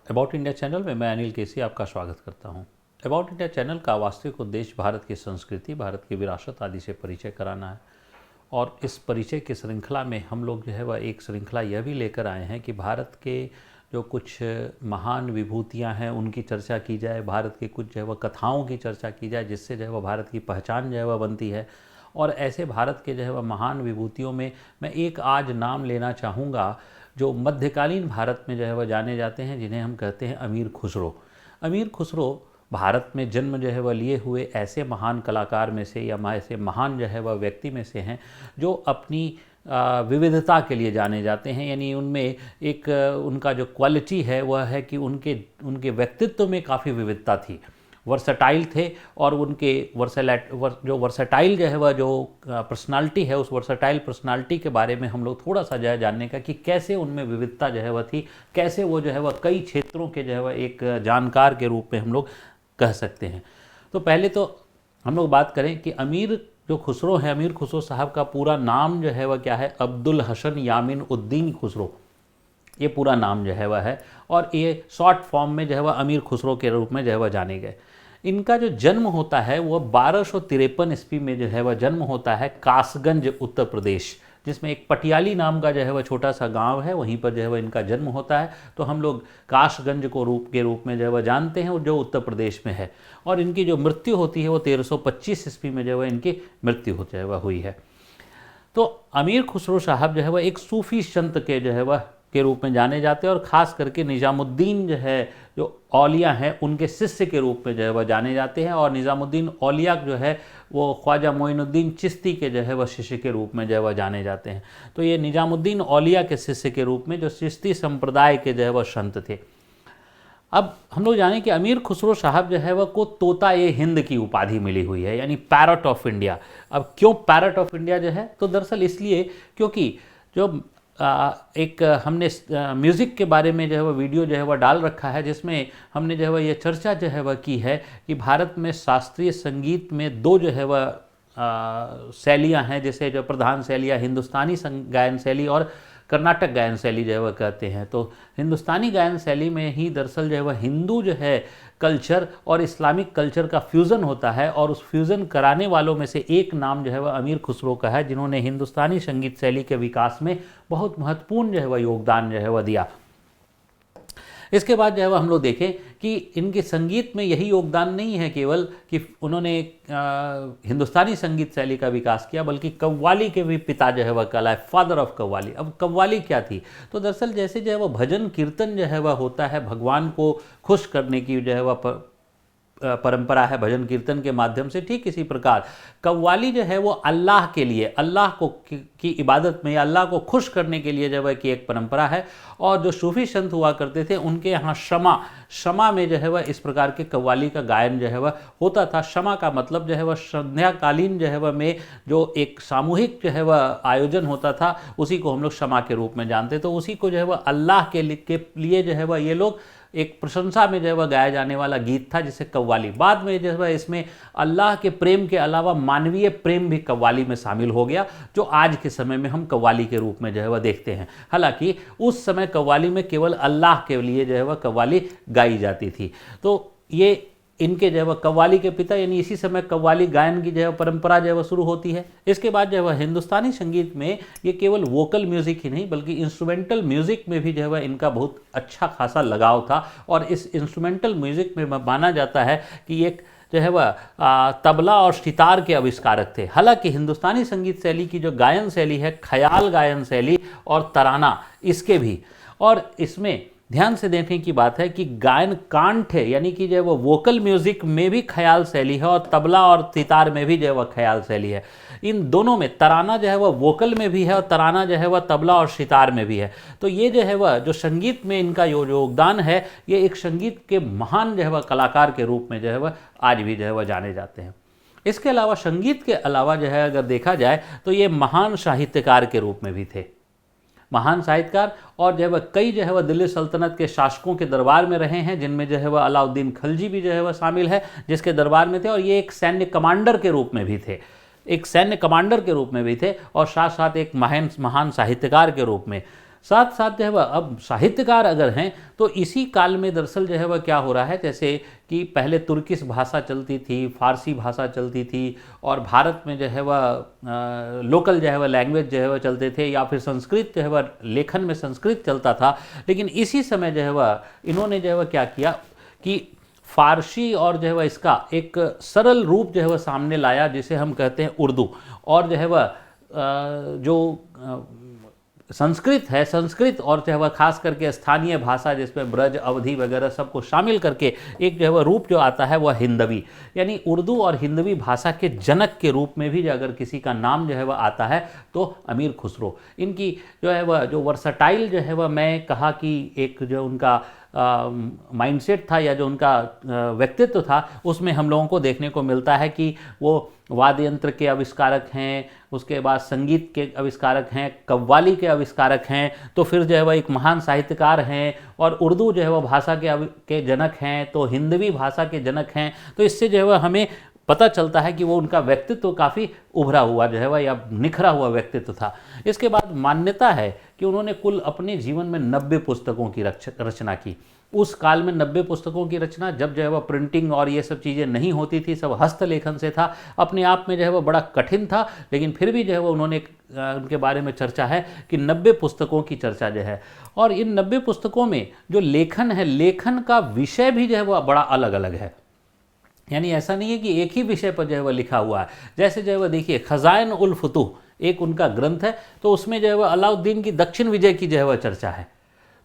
About India channel में मैं अनिल केसी आपका स्वागत करता हूं। अबाउट इंडिया चैनल का वास्तविक उद्देश्य भारत की संस्कृति, भारत की विरासत आदि से परिचय कराना है। और इस परिचय की श्रृंखला में हम लोग जो है वह एक श्रृंखला यह भी लेकर आए हैं कि भारत के जो कुछ महान विभूतियां हैं उनकी चर्चा की जाए, भारत के कुछ जो है वह कथाओं की चर्चा की जाए, जिससे जो है वह भारत की पहचान जो है वह बनती है। और ऐसे भारत के जो है वह महान विभूतियों में मैं एक आज नाम लेना चाहूँगा जो मध्यकालीन भारत में जो है वह जाने जाते हैं, जिन्हें हम कहते हैं अमीर खुसरो। अमीर खुसरो भारत में जन्म जो है वह लिए हुए ऐसे महान कलाकार में से या ऐसे महान जो है वह व्यक्ति में से हैं जो अपनी विविधता के लिए जाने जाते हैं। यानी उनमें एक उनका जो क्वालिटी है वह है कि उनके व्यक्तित्व में काफ़ी विविधता थी, वर्सेटाइल थे। और उनके जो वर्सेटाइल जो है वह जो पर्सनालिटी है, उस वर्सेटाइल पर्सनालिटी के बारे में हम लोग थोड़ा सा जो है जानने का कि कैसे उनमें विविधता जो है वह थी, कैसे वो जो है वह कई क्षेत्रों के जो है वह एक जानकार के रूप में हम लोग कह सकते हैं। तो पहले तो हम लोग बात करें कि अमीर जो खुसरो है, अमीर खुसरो साहब का पूरा नाम जो है वह क्या है, अब्दुल हसन यामिन उद्दीन खुसरो, ये पूरा नाम जो है वह है। और ये शॉर्ट फॉर्म में जो है वह अमीर खुसरो के रूप में जो है वह जाने गए। इनका जो जन्म होता है वह 1253 ईस्वी में जो है वह जन्म होता है कासगंज उत्तर प्रदेश, जिसमें एक पटियाली नाम का जो है वह छोटा सा गांव है, वहीं पर जो है वह इनका जन्म होता है। तो हम लोग कासगंज को के रूप में जो है वह जानते हैं, जो उत्तर प्रदेश में है। और इनकी जो मृत्यु होती है वो 1325 ईस्वी में जो है वह इनकी मृत्यु हो जो है वह हुई है। तो अमीर खुसरो साहब जो है वह एक सूफी संत के जो है वह के रूप में जाने जाते हैं, और ख़ास करके निज़ामुद्दीन जो है, जो औलिया हैं, उनके शिष्य के रूप में जो है वह जाने जाते हैं। और निज़ामुद्दीन औलिया जो है वो ख्वाजा मोइनुद्दीन चिश्ती के जो है वह शिष्य के रूप में जो है वह जाने जाते हैं। तो ये निज़ामुद्दीन औलिया के शिष्य के रूप में जो चिश्ती संप्रदाय के जो है वह संत थे। अब हम लोग जानें कि अमीर खुसरो साहब जो है वह को तोता ये हिंद की उपाधि मिली हुई है, यानी पैरट ऑफ इंडिया। अब क्यों पैरट ऑफ इंडिया जो है, तो दरअसल इसलिए क्योंकि जो एक हमने म्यूज़िक के बारे में जो है वह वीडियो जो है वह डाल रखा है, जिसमें हमने जो है वह ये चर्चा जो है वह की है कि भारत में शास्त्रीय संगीत में दो जो है वह शैलियाँ हैं, जैसे जो प्रधान शैलियाँ हिंदुस्तानी गायन शैली और कर्नाटक गायन शैली जो है वह कहते हैं। तो हिंदुस्तानी गायन शैली में ही दरअसल जो है वह हिंदू जो है कल्चर और इस्लामिक कल्चर का फ्यूज़न होता है, और उस फ्यूज़न कराने वालों में से एक नाम जो है वह अमीर खुसरो का है, जिन्होंने हिंदुस्तानी संगीत शैली के विकास में बहुत महत्वपूर्ण जो है वह योगदान जो है वह दिया। इसके बाद जो है वह हम लोग देखें कि इनके संगीत में यही योगदान नहीं है केवल कि उन्होंने हिंदुस्तानी संगीत शैली का विकास किया, बल्कि कव्वाली के भी पिता जो है वह कहलाए, फादर ऑफ कव्वाली। अब कव्वाली क्या थी, तो दरअसल जैसे जो है वह भजन कीर्तन जो है वह होता है, भगवान को खुश करने की जो है वह परंपरा है भजन कीर्तन के माध्यम से, ठीक इसी प्रकार कव्वाली जो है वो अल्लाह के लिए, अल्लाह को की इबादत में या अल्लाह को खुश करने के लिए जो है कि एक परंपरा है। और जो सूफी संत हुआ करते थे उनके यहाँ शमा में जो है वह इस प्रकार के कव्वाली का गायन जो है वह होता था। शमा का मतलब जो है वह संध्याकालीन जो है वह में जो एक सामूहिक जो है वह आयोजन होता था, उसी को हम लोग शमा के रूप में जानते। तो उसी को जो है वह अल्लाह के लिए जो है वह ये लोग एक प्रशंसा में जो है वह गाया जाने वाला गीत था, जिसे कव्वाली। बाद में जो है इसमें अल्लाह के प्रेम के अलावा मानवीय प्रेम भी कव्वाली में शामिल हो गया, जो आज के समय में हम कव्वाली के रूप में जो है वह देखते हैं। हालांकि उस समय कव्वाली में केवल अल्लाह के लिए जो है वह कव्वाली गाई जाती थी। तो ये इनके जो है वह कव्वाली के पिता, यानी इसी समय कव्वाली गायन की जो है परंपरा जो है वह शुरू होती है। इसके बाद जो है वह हिंदुस्तानी संगीत में ये केवल वोकल म्यूज़िक ही नहीं बल्कि इंस्ट्रूमेंटल म्यूज़िक में भी जो है वह इनका बहुत अच्छा खासा लगाव था। और इस इंस्ट्रूमेंटल म्यूज़िक में माना जाता है कि एक जो है वह तबला और सितार के आविष्कारक थे। हालांकि हिंदुस्तानी संगीत शैली की जो गायन शैली है, ख्याल गायन शैली और तराना, इसके भी, और इसमें ध्यान से देखने की बात है कि गायन कांठ है, यानी कि जो है वो वोकल म्यूजिक में भी ख्याल शैली है और तबला और सितार में भी जो है वह ख्याल शैली है। इन दोनों में तराना जो है वह वोकल में भी है और तराना जो है वह तबला और सितार में भी है। तो ये जो है वह जो संगीत में इनका योगदान है, ये एक संगीत के महान जो है वह कलाकार के रूप में जो है वह आज भी जो है वह जाने जाते हैं। इसके अलावा संगीत के अलावा जो है अगर देखा जाए तो ये महान साहित्यकार के रूप में भी थे, महान साहित्यकार। और जो है वह कई जो है वह दिल्ली सल्तनत के शासकों के दरबार में रहे हैं, जिनमें जो है वह अलाउद्दीन खिलजी भी जो है वह शामिल है, जिसके दरबार में थे। और ये एक सैन्य कमांडर के रूप में भी थे, एक सैन्य कमांडर के रूप में भी थे, और साथ साथ एक महान साहित्यकार के रूप में। साथ साथ जो है वह अब साहित्यकार अगर हैं तो इसी काल में दरअसल जो है वह क्या हो रहा है, जैसे कि पहले तुर्किश भाषा चलती थी, फारसी भाषा चलती थी, और भारत में जो है वह लोकल जो है वह लैंग्वेज जो है वह चलते थे, या फिर संस्कृत जो है वह लेखन में संस्कृत चलता था। लेकिन इसी समय जो है वह इन्होंने जो है वह क्या किया कि फारसी और जो है वह इसका एक सरल रूप जो है वह सामने लाया, जिसे हम कहते हैं उर्दू। और जो है वह जो संस्कृत है, संस्कृत और जो है वह खास करके स्थानीय भाषा जिसमें ब्रज अवधी वगैरह सबको शामिल करके एक जो है वह रूप जो आता है वह हिंदवी, यानी उर्दू और हिंदवी भाषा के जनक के रूप में भी अगर किसी का नाम जो है वह आता है तो अमीर खुसरो। इनकी जो है वह जो वर्सटाइल जो है वह मैं कहा कि एक जो उनका माइंडसेट था या जो उनका व्यक्तित्व था, उसमें हम लोगों को देखने को मिलता है कि वो वाद्य यंत्र के आविष्कारक हैं, उसके बाद संगीत के आविष्कारक हैं, कव्वाली के आविष्कारक हैं, तो फिर जो है वह एक महान साहित्यकार हैं, और उर्दू जो है वह भाषा के जनक हैं, तो हिंदवी भाषा के जनक हैं। तो इससे जो है वह हमें पता चलता है कि वो उनका व्यक्तित्व काफ़ी उभरा हुआ जो है वह या निखरा हुआ व्यक्तित्व था। इसके बाद मान्यता है कि उन्होंने कुल अपने जीवन में 90 पुस्तकों की रचना की। उस काल में 90 पुस्तकों की रचना, जब जो है वह प्रिंटिंग और ये सब चीज़ें नहीं होती थी, सब हस्तलेखन से था, अपने आप में जो है वह बड़ा कठिन था। लेकिन फिर भी जो है वह उन्होंने उनके बारे में चर्चा है कि 90 पुस्तकों की चर्चा जो है, और इन 90 पुस्तकों में जो लेखन है, लेखन का विषय भी जो है वह बड़ा अलग अलग है। यानी ऐसा नहीं है कि एक ही विषय पर जो है वह लिखा हुआ है। जैसे जो है वह देखिए खजाइन उल फुतूह एक उनका ग्रंथ है, तो उसमें जो है वह अलाउद्दीन की दक्षिण विजय की जो है वह चर्चा है।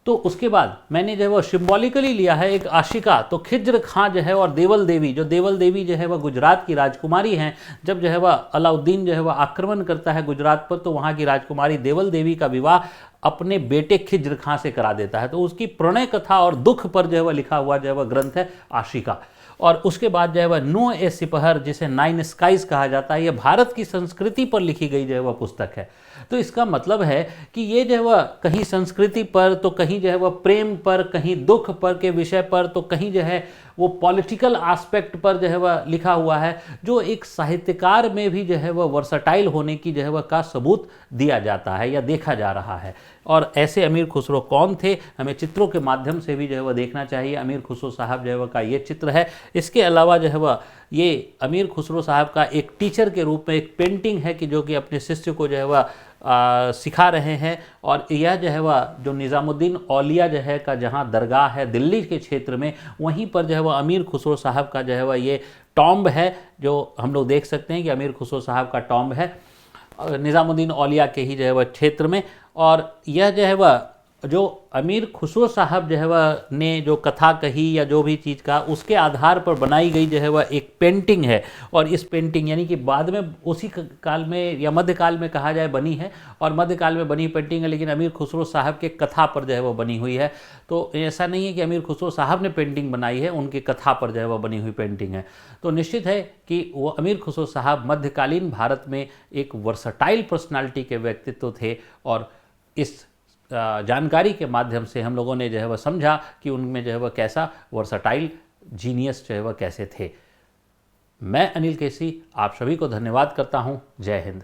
तो उसके बाद मैंने जो है वह सिम्बॉलिकली लिया है एक आशिका, तो खिज्र खां जो है और देवल देवी, जो देवल देवी जो है वह गुजरात की राजकुमारी हैं। जब जो है वह अलाउद्दीन जो है वह आक्रमण करता है गुजरात पर, तो वहाँ की राजकुमारी देवल देवी का विवाह अपने बेटे खिज्र खां से करा देता है। तो उसकी प्रणय कथा और दुख पर जो है वह लिखा हुआ जो है वह ग्रंथ है आशिका। और उसके बाद जो है वह नो ए सिपहर, जिसे 9 स्काइज कहा जाता है, यह भारत की संस्कृति पर लिखी गई जो है वह पुस्तक है। तो इसका मतलब है कि ये जो है वह कहीं संस्कृति पर, तो कहीं जो है वह प्रेम पर, कहीं दुख पर के विषय पर, तो कहीं जो है वो पॉलिटिकल एस्पेक्ट पर जो है वह लिखा हुआ है, जो एक साहित्यकार में भी जो है वह वर्सटाइल होने की जो है वह का सबूत दिया जाता है या देखा जा रहा है। और ऐसे अमीर खुसरो कौन थे, हमें चित्रों के माध्यम से भी जो है वह देखना चाहिए। अमीर खुसरो साहब जो है वह का ये चित्र है। इसके अलावा जो है वह ये अमीर खुसरो साहब का एक टीचर के रूप में एक पेंटिंग है कि जो कि अपने शिष्य को जो है वह सिखा रहे हैं। और यह जो है वह जो निज़ामुद्दीन औलिया जो है का जहाँ दरगाह है दिल्ली के क्षेत्र में, वहीं पर जो है वह अमीर खुसरो साहब का जो है वह ये टॉम्ब है, जो हम लोग देख सकते हैं कि अमीर खुसरो साहब का टॉम्ब है निज़ामुद्दीन औलिया के ही जो है वह क्षेत्र में। और यह जो है वह जो अमीर खुसरो साहब जो है वह ने जो कथा कही या जो भी चीज़ कहा, उसके आधार पर बनाई गई जो है वह एक पेंटिंग है। और इस पेंटिंग यानी कि बाद में उसी काल में या मध्यकाल में कहा जाए बनी है, और मध्यकाल में बनी पेंटिंग है, लेकिन अमीर खुसरो साहब के कथा पर जो है वह बनी हुई है। तो ऐसा नहीं है कि अमीर खुसरो साहब ने पेंटिंग बनाई है, उनकी कथा पर जो है वह बनी हुई पेंटिंग है। तो निश्चित है कि वो अमीर खुसरो साहब मध्यकालीन भारत में एक वर्सटाइल पर्सनालिटी के व्यक्तित्व थे। और इस जानकारी के माध्यम से हम लोगों ने जो है वह समझा कि उनमें जो है वह कैसा वर्सटाइल जीनियस जो है वह कैसे थे। मैं अनिल केसी आप सभी को धन्यवाद करता हूँ। जय हिंद।